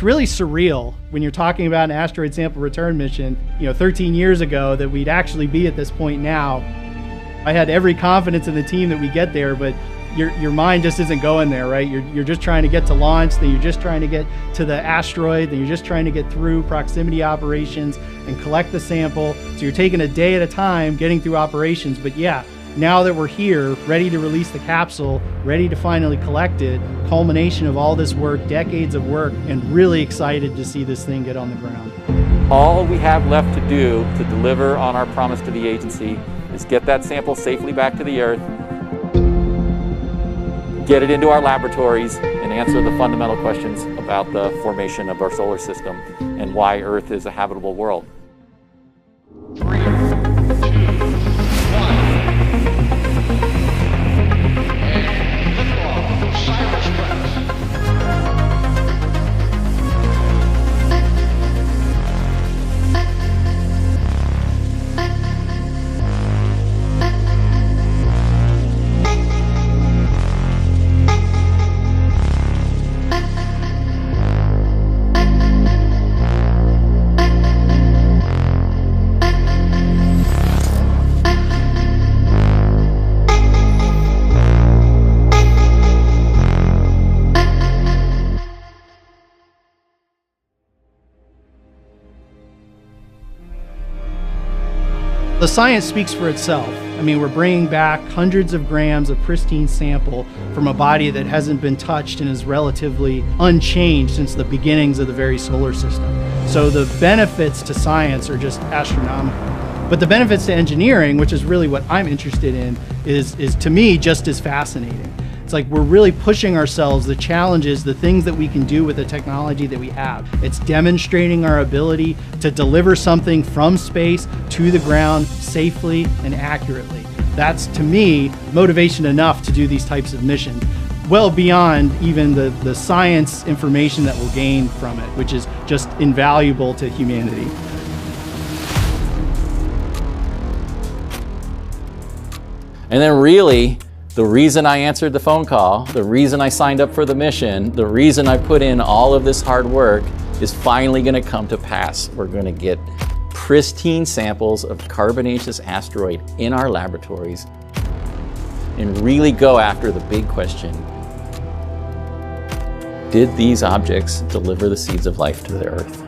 It's really surreal when you're talking about an asteroid sample return mission, 13 years ago, that we'd actually be at this point now. I had every confidence in the team that we get there, but your mind just isn't going there, right? You're just trying to get to launch, then you're just trying to get to the asteroid, then you're just trying to get through proximity operations and collect the sample. So you're taking a day at a time getting through operations. But yeah, now that we're here, ready to release the capsule, ready to finally collect it, culmination of all this work, decades of work, and really excited to see this thing get on the ground. All we have left to do to deliver on our promise to the agency is get that sample safely back to the Earth, get it into our laboratories, and answer the fundamental questions about the formation of our solar system and why Earth is a habitable world. 3, 2, 1. And liftoff. Cyrus Crest. The science speaks for itself. I mean, we're bringing back hundreds of grams of pristine sample from a body that hasn't been touched and is relatively unchanged since the beginnings of the very solar system. So the benefits to science are just astronomical. But the benefits to engineering, which is really what I'm interested in, is to me just as fascinating. It's like we're really pushing ourselves, the challenges, the things that we can do with the technology that we have. It's demonstrating our ability to deliver something from space to the ground safely and accurately. That's, to me, motivation enough to do these types of missions, well beyond even the science information that we'll gain from it, which is just invaluable to humanity. And then really, the reason I answered the phone call, the reason I signed up for the mission, the reason I put in all of this hard work is finally going to come to pass. We're going to get pristine samples of carbonaceous asteroid in our laboratories and really go after the big question: did these objects deliver the seeds of life to the Earth?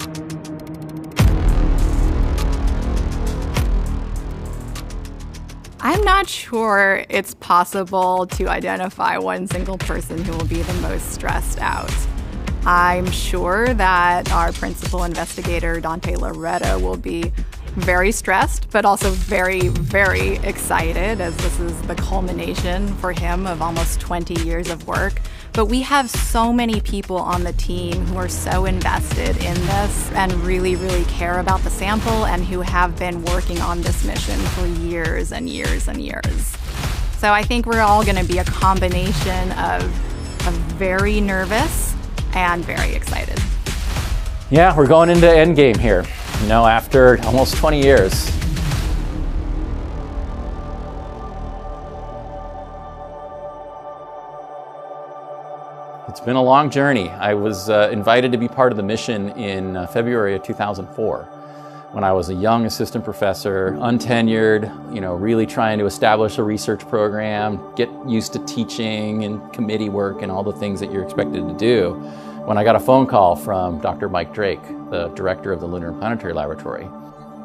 I'm not sure it's possible to identify one single person who will be the most stressed out. I'm sure that our principal investigator, Dante Loretto, will be very stressed, but also very, very excited, as this is the culmination for him of almost 20 years of work. But we have so many people on the team who are so invested in this and really, really care about the sample and who have been working on this mission for years and years and years. So I think we're all going to be a combination of very nervous and very excited. Yeah, we're going into endgame here, after almost 20 years. It's been a long journey. I was invited to be part of the mission in February of 2004 when I was a young assistant professor, untenured, really trying to establish a research program, get used to teaching and committee work and all the things that you're expected to do, when I got a phone call from Dr. Mike Drake, the director of the Lunar and Planetary Laboratory.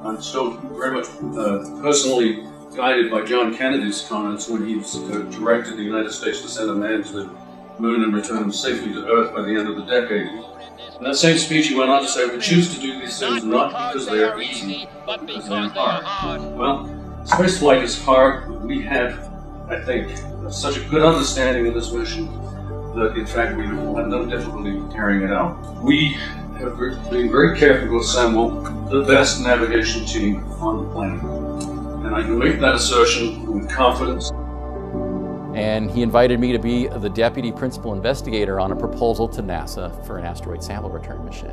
I'm still very much personally guided by John Kennedy's comments when he directed the United States to send a man to the moon and return him safely to Earth by the end of the decade. In that same speech, he went on to say, we choose to do these things not because they are easy, but because they are hard. Well, spaceflight is hard, but we have, I think, such a good understanding of this mission that, in fact, we have no difficulty carrying it out. We have been very careful to assemble the best navigation team on the planet. And I can make that assertion with confidence. And he invited me to be the deputy principal investigator on a proposal to NASA for an asteroid sample return mission.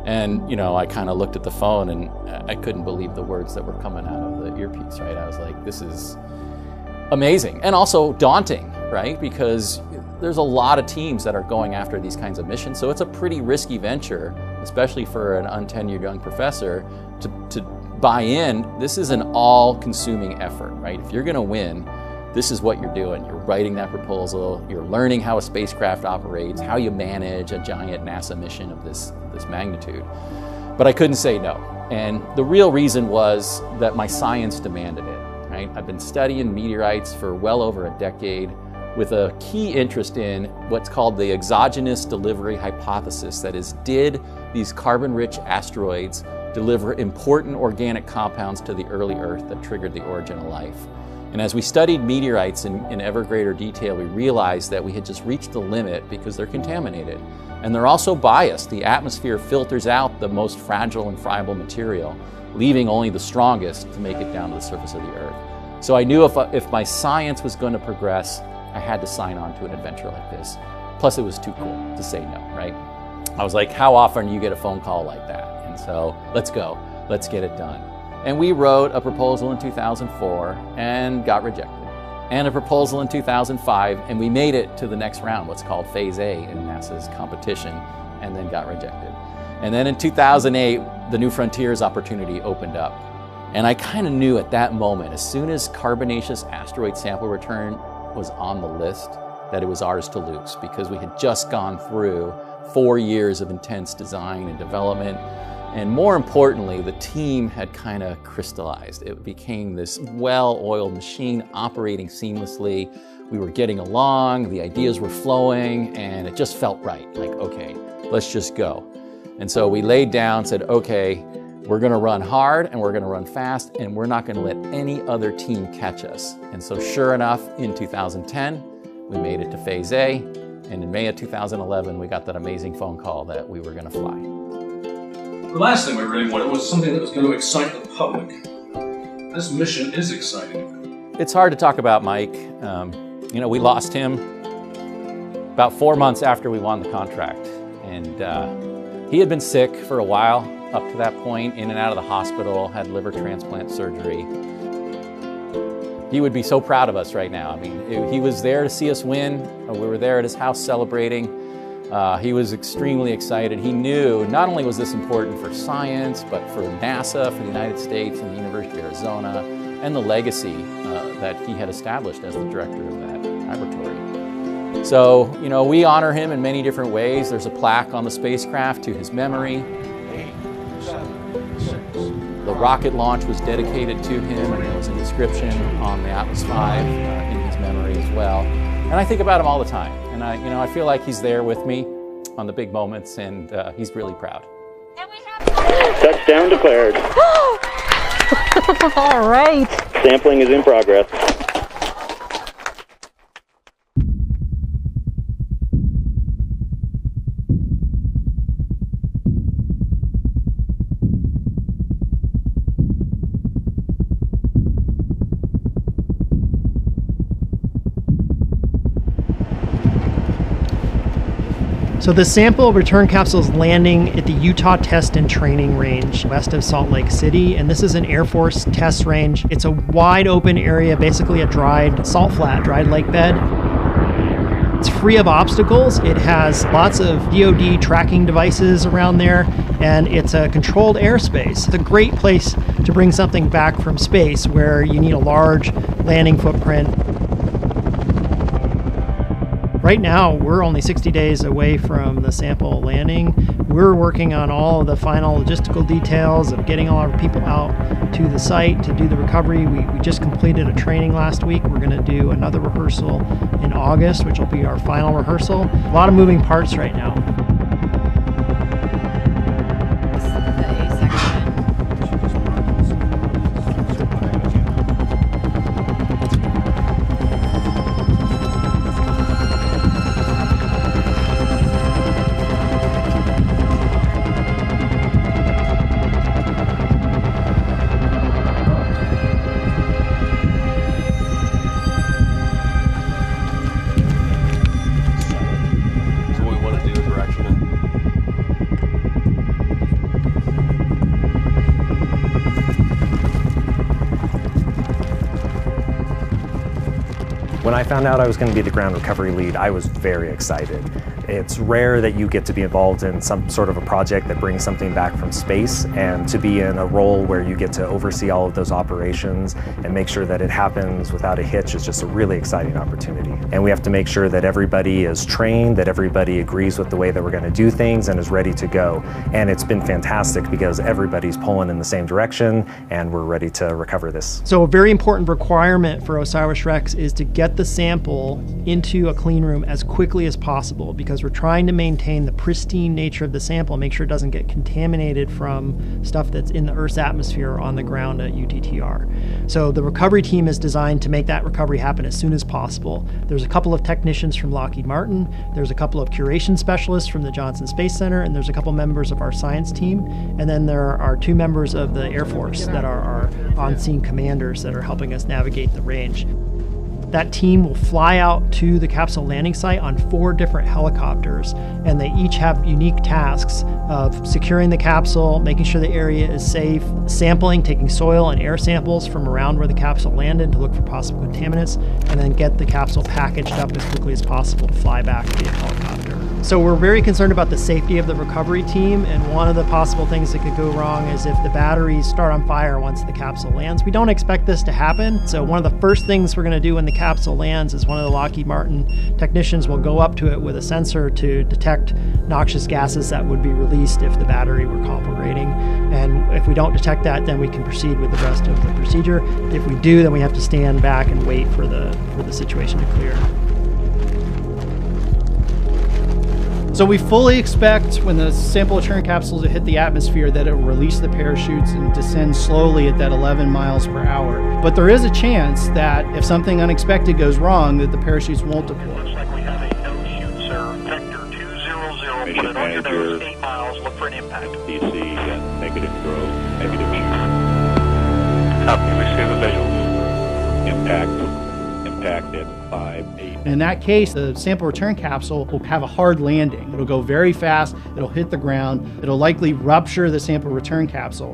And, I kind of looked at the phone and I couldn't believe the words that were coming out of the earpiece, right? I was like, this is amazing. And also daunting, right? Because there's a lot of teams that are going after these kinds of missions, so it's a pretty risky venture, especially for an untenured young professor to buy in. This is an all-consuming effort, right? If you're going to win, this is what you're doing. You're writing that proposal, you're learning how a spacecraft operates, how you manage a giant NASA mission of this magnitude. But I couldn't say no. And the real reason was that my science demanded it, right? I've been studying meteorites for well over a decade with a key interest in what's called the exogenous delivery hypothesis. That is, did these carbon-rich asteroids deliver important organic compounds to the early Earth that triggered the origin of life? And as we studied meteorites in ever greater detail, we realized that we had just reached the limit because they're contaminated. And they're also biased. The atmosphere filters out the most fragile and friable material, leaving only the strongest to make it down to the surface of the Earth. So I knew if my science was going to progress, I had to sign on to an adventure like this. Plus, it was too cool to say no, right? I was like, how often do you get a phone call like that? And so, let's go. Let's get it done. And we wrote a proposal in 2004 and got rejected. And a proposal in 2005, and we made it to the next round, what's called Phase A in NASA's competition, and then got rejected. And then in 2008, the New Frontiers opportunity opened up. And I kind of knew at that moment, as soon as carbonaceous asteroid sample return was on the list, that it was ours to lose, because we had just gone through 4 years of intense design and development. And more importantly, the team had kind of crystallized. It became this well-oiled machine operating seamlessly. We were getting along, the ideas were flowing, and it just felt right. Like, okay, let's just go. And so we laid down, said, okay, we're gonna run hard and we're gonna run fast, and we're not gonna let any other team catch us. And so sure enough, in 2010, we made it to Phase A, and in May of 2011, we got that amazing phone call that we were gonna fly. The last thing we really wanted was something that was going to excite the public. This mission is exciting. It's hard to talk about Mike. You know, we lost him about 4 months after we won the contract. And he had been sick for a while up to that point, in and out of the hospital, had liver transplant surgery. He would be so proud of us right now. I mean, he was there to see us win. We were there at his house celebrating. He was extremely excited. He knew not only was this important for science, but for NASA, for the United States and the University of Arizona, and the legacy that he had established as the director of that laboratory. So, you know, we honor him in many different ways. There's a plaque on the spacecraft to his memory. 8, 7, 6. The rocket launch was dedicated to him, and there was a inscription on the Atlas V in his memory as well. And I think about him all the time. And I feel like he's there with me on the big moments, and he's really proud. Touchdown declared. All right. Sampling is in progress. So the sample return capsule is landing at the Utah Test and Training Range west of Salt Lake City, and this is an Air Force test range. It's a wide open area, basically a dried salt flat, dried lake bed. It's free of obstacles. It has lots of DoD tracking devices around there, and it's a controlled airspace. It's a great place to bring something back from space where you need a large landing footprint. Right now, we're only 60 days away from the sample landing. We're working on all of the final logistical details of getting all our people out to the site to do the recovery. We just completed a training last week. We're going to do another rehearsal in August, which will be our final rehearsal. A lot of moving parts right now. So what we want to do is we're actually When I found out I was going to be the ground recovery lead, I was very excited. It's rare that you get to be involved in some sort of a project that brings something back from space, and to be in a role where you get to oversee all of those operations and make sure that it happens without a hitch is just a really exciting opportunity. And we have to make sure that everybody is trained, that everybody agrees with the way that we're going to do things and is ready to go. And it's been fantastic because everybody's pulling in the same direction and we're ready to recover this. So a very important requirement for OSIRIS-REx is to get the sample into a clean room as quickly as possible, because we're trying to maintain the pristine nature of the sample and make sure it doesn't get contaminated from stuff that's in the Earth's atmosphere or on the ground at UTTR. So the recovery team is designed to make that recovery happen as soon as possible. There's a couple of technicians from Lockheed Martin, there's a couple of curation specialists from the Johnson Space Center, and there's a couple members of our science team, and then there are 2 members of the Air Force that are our on-scene commanders that are helping us navigate the range. That team will fly out to the capsule landing site on 4 different helicopters, and they each have unique tasks of securing the capsule, making sure the area is safe, sampling, taking soil and air samples from around where the capsule landed to look for possible contaminants, and then get the capsule packaged up as quickly as possible to fly back via helicopter. So we're very concerned about the safety of the recovery team, and one of the possible things that could go wrong is if the batteries start on fire once the capsule lands. We don't expect this to happen, so one of the first things we're going to do when the capsule lands is one of the Lockheed Martin technicians will go up to it with a sensor to detect noxious gases that would be released if the battery were cooperating. And if we don't detect that, then we can proceed with the rest of the procedure. If we do, then we have to stand back and wait for the situation to clear. So we fully expect when the sample return capsules hit the atmosphere that it will release the parachutes and descend slowly at that 11 miles per hour. But there is a chance that if something unexpected goes wrong, that the parachutes won't deploy. Looks like we have a no-shoot, sir. Vector 200. Put it on your nose, 8 miles. Look for an impact. DC, negative growth, negative shoot. Copy. We see the visuals. Impact at 5, 8. In that case, the sample return capsule will have a hard landing. It'll go very fast, it'll hit the ground, it'll likely rupture the sample return capsule.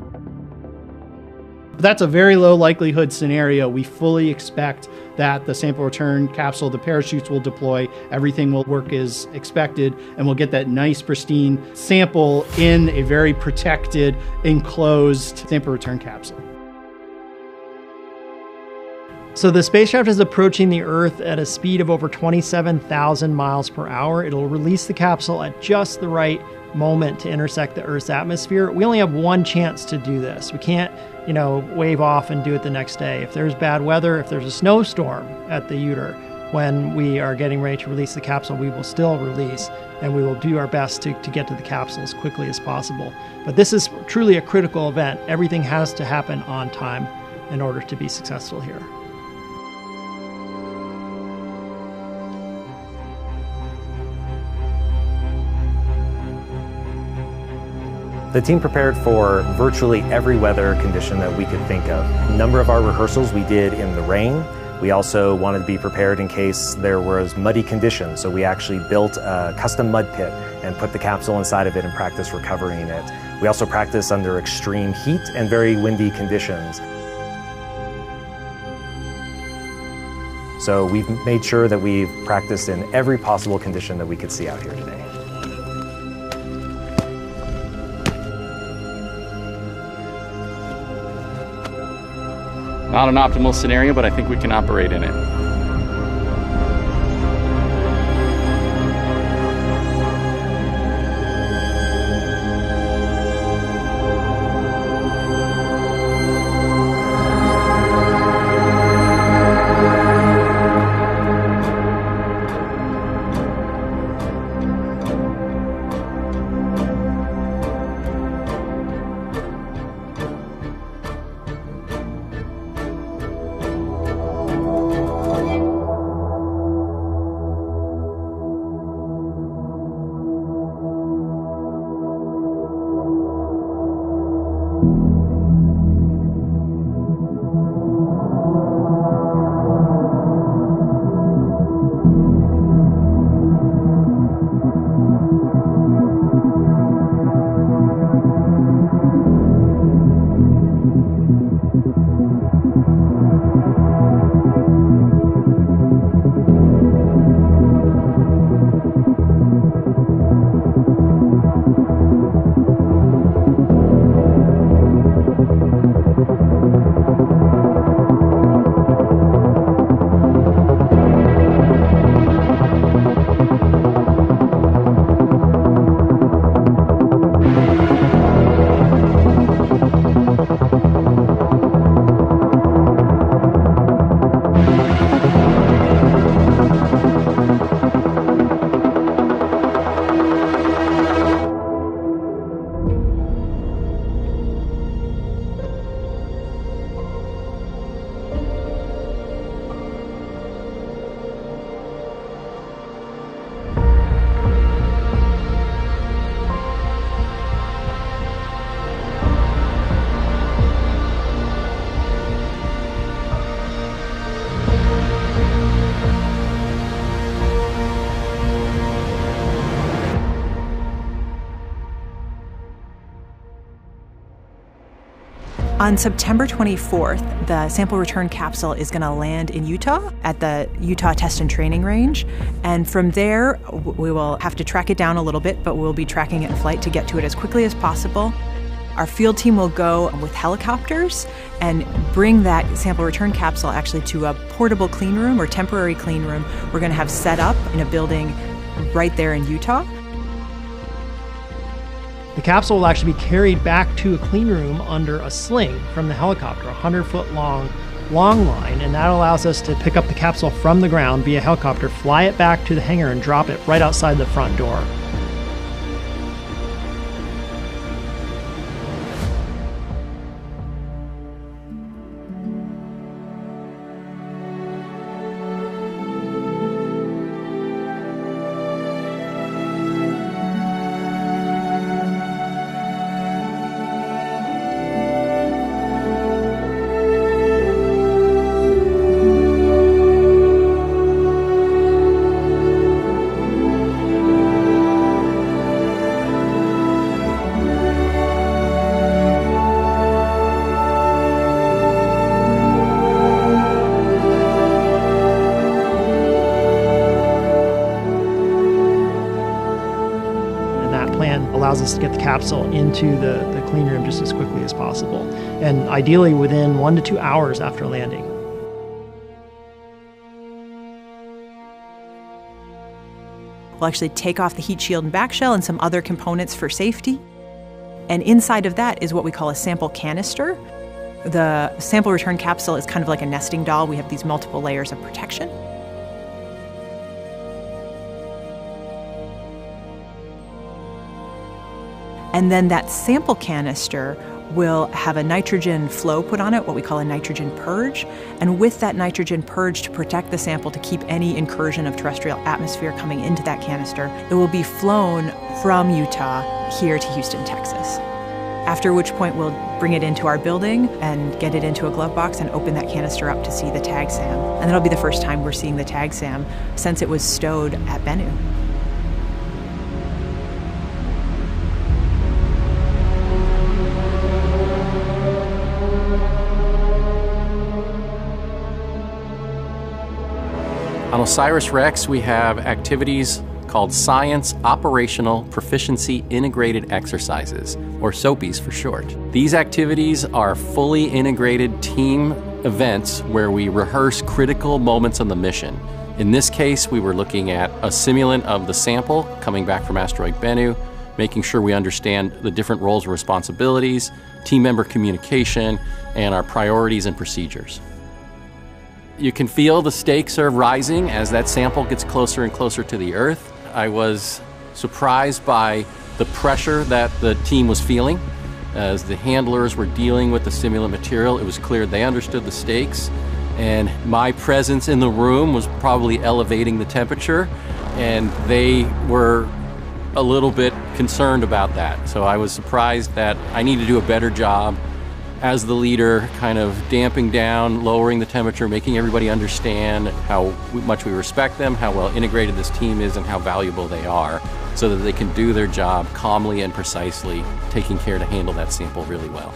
But that's a very low likelihood scenario. We fully expect that the sample return capsule, the parachutes will deploy, everything will work as expected, and we'll get that nice pristine sample in a very protected, enclosed sample return capsule. So the spacecraft is approaching the Earth at a speed of over 27,000 miles per hour. It'll release the capsule at just the right moment to intersect the Earth's atmosphere. We only have one chance to do this. We can't, wave off and do it the next day. If there's bad weather, if there's a snowstorm at the UTR, when we are getting ready to release the capsule, we will still release, and we will do our best to get to the capsule as quickly as possible. But this is truly a critical event. Everything has to happen on time in order to be successful here. The team prepared for virtually every weather condition that we could think of. A number of our rehearsals we did in the rain. We also wanted to be prepared in case there was muddy conditions, so we actually built a custom mud pit and put the capsule inside of it and practiced recovering it. We also practiced under extreme heat and very windy conditions. So we've made sure that we've practiced in every possible condition that we could see out here today. Not an optimal scenario, but I think we can operate in it. On September 24th, the sample return capsule is going to land in Utah at the Utah Test and Training Range. And from there, we will have to track it down a little bit, but we'll be tracking it in flight to get to it as quickly as possible. Our field team will go with helicopters and bring that sample return capsule actually to a portable clean room or temporary clean room we're going to have set up in a building right there in Utah. The capsule will actually be carried back to a clean room under a sling from the helicopter, a 100-foot long line, and that allows us to pick up the capsule from the ground via helicopter, fly it back to the hangar, and drop it right outside the front door. Allows us to get the capsule into the clean room just as quickly as possible, and ideally within 1 to 2 hours after landing. We'll actually take off the heat shield and back shell and some other components for safety. And inside of that is what we call a sample canister. The sample return capsule is kind of like a nesting doll. We have these multiple layers of protection. And then that sample canister will have a nitrogen flow put on it, what we call a nitrogen purge. And with that nitrogen purge to protect the sample, to keep any incursion of terrestrial atmosphere coming into that canister, it will be flown from Utah here to Houston, Texas. After which point we'll bring it into our building and get it into a glove box and open that canister up to see the tag SAM. And that'll be the first time we're seeing the tag SAM since it was stowed at Bennu. On OSIRIS-REx, we have activities called Science Operational Proficiency Integrated Exercises, or SOPIs for short. These activities are fully integrated team events where we rehearse critical moments on the mission. In this case, we were looking at a simulant of the sample coming back from asteroid Bennu, making sure we understand the different roles and responsibilities, team member communication, and our priorities and procedures. You can feel the stakes are rising as that sample gets closer and closer to the Earth. I was surprised by the pressure that the team was feeling. As the handlers were dealing with the simulant material, it was clear they understood the stakes, and my presence in the room was probably elevating the temperature, and they were a little bit concerned about that. So I was surprised that I need to do a better job as the leader, kind of damping down, lowering the temperature, making everybody understand how much we respect them, how well integrated this team is, and how valuable they are, so that they can do their job calmly and precisely, taking care to handle that sample really well.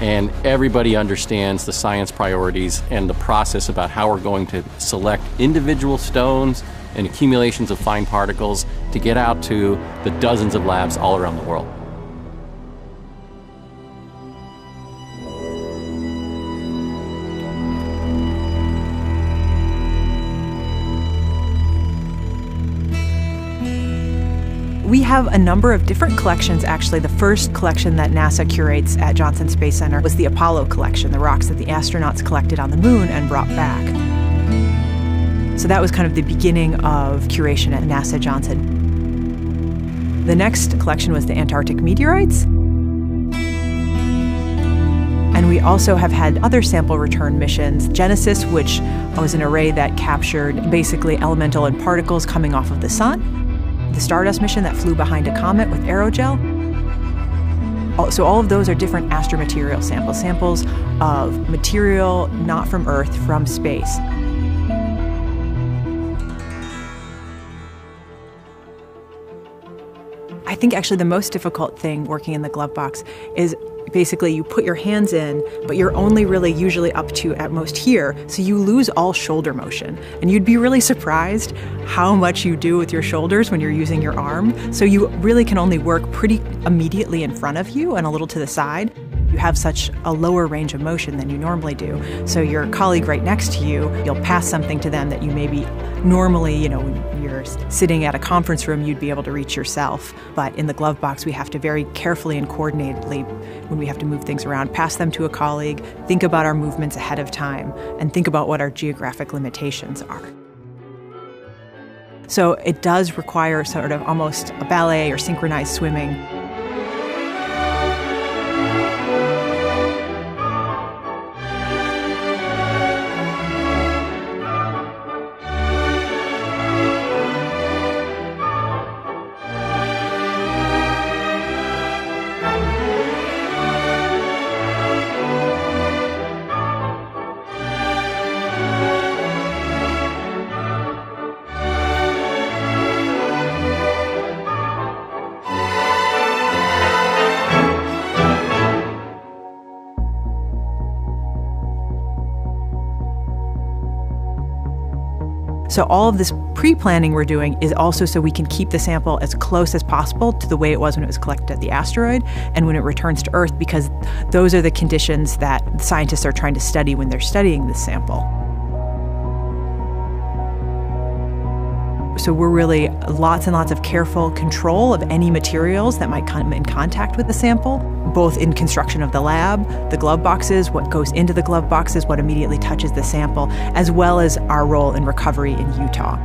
And everybody understands the science priorities and the process about how we're going to select individual stones and accumulations of fine particles to get out to the dozens of labs all around the world. We have a number of different collections, actually. The first collection that NASA curates at Johnson Space Center was the Apollo collection, the rocks that the astronauts collected on the moon and brought back. So that was kind of the beginning of curation at NASA Johnson. The next collection was the Antarctic meteorites. And we also have had other sample return missions. Genesis, which was an array that captured basically elemental and particles coming off of the sun. The Stardust mission that flew behind a comet with aerogel. So all of those are different astromaterial samples, samples of material not from Earth, from space. I think actually the most difficult thing working in the glove box is basically you put your hands in, but you're only really usually up to at most here, so you lose all shoulder motion. And you'd be really surprised how much you do with your shoulders when you're using your arm. So you really can only work pretty immediately in front of you and a little to the side. You have such a lower range of motion than you normally do. So your colleague right next to you, you'll pass something to them that you maybe normally, when you're sitting at a conference room, you'd be able to reach yourself. But in the glove box, we have to very carefully and coordinatedly, when we have to move things around, pass them to a colleague, think about our movements ahead of time, and think about what our geographic limitations are. So it does require sort of almost a ballet or synchronized swimming. So all of this pre-planning we're doing is also so we can keep the sample as close as possible to the way it was when it was collected at the asteroid and when it returns to Earth, because those are the conditions that scientists are trying to study when they're studying this sample. So we're really lots and lots of careful control of any materials that might come in contact with the sample, both in construction of the lab, the glove boxes, what goes into the glove boxes, what immediately touches the sample, as well as our role in recovery in Utah.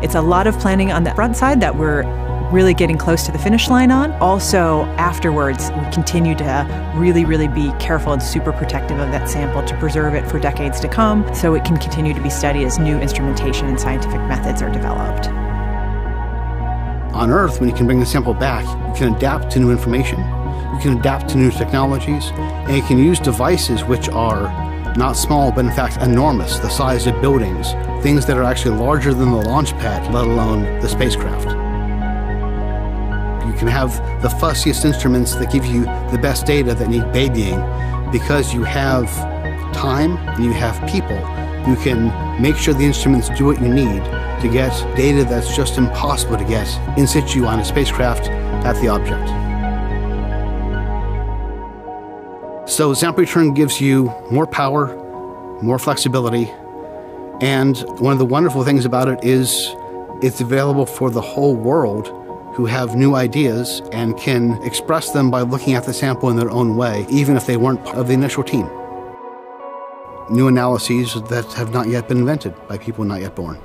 It's a lot of planning on the front side that we're really getting close to the finish line on. Also, afterwards, we continue to really be careful and super protective of that sample to preserve it for decades to come so it can continue to be studied as new instrumentation and scientific methods are developed. On Earth, when you can bring the sample back, you can adapt to new information, you can adapt to new technologies, and you can use devices which are not small, but in fact enormous, the size of buildings, things that are actually larger than the launch pad, let alone the spacecraft. You can have the fussiest instruments that give you the best data that need babying because you have time and you have people who can make sure the instruments do what you need to get data that's just impossible to get in situ on a spacecraft at the object. So sample return gives you more power, more flexibility, and one of the wonderful things about it is it's available for the whole world who have new ideas and can express them by looking at the sample in their own way, even if they weren't part of the initial team. New analyses that have not yet been invented by people not yet born.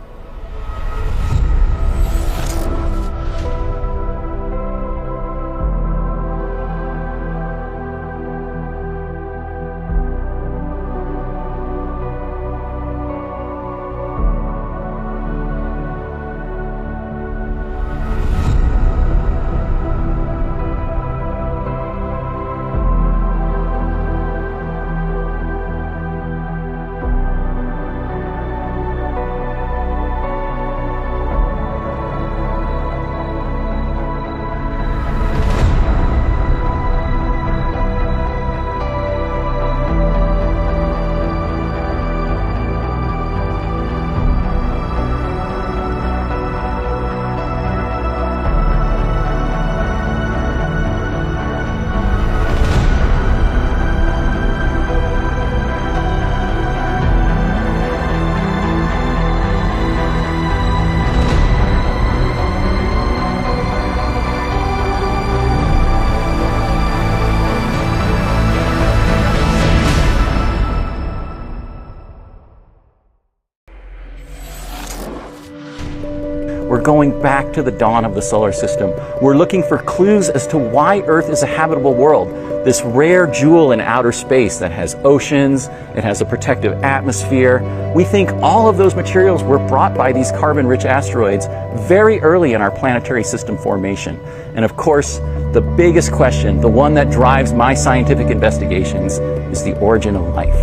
We're going back to the dawn of the solar system. We're looking for clues as to why Earth is a habitable world, this rare jewel in outer space that has oceans, it has a protective atmosphere. We think all of those materials were brought by these carbon-rich asteroids very early in our planetary system formation. And of course, the biggest question, the one that drives my scientific investigations, is the origin of life.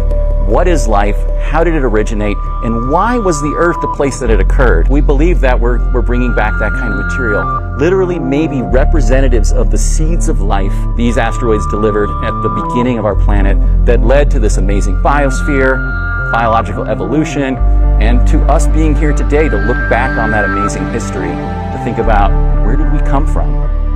what is life, how did it originate, and why was the Earth the place that it occurred? We believe that we're bringing back that kind of material. Literally maybe representatives of the seeds of life these asteroids delivered at the beginning of our planet that led to this amazing biosphere, biological evolution, and to us being here today to look back on that amazing history, to think about where did we come from?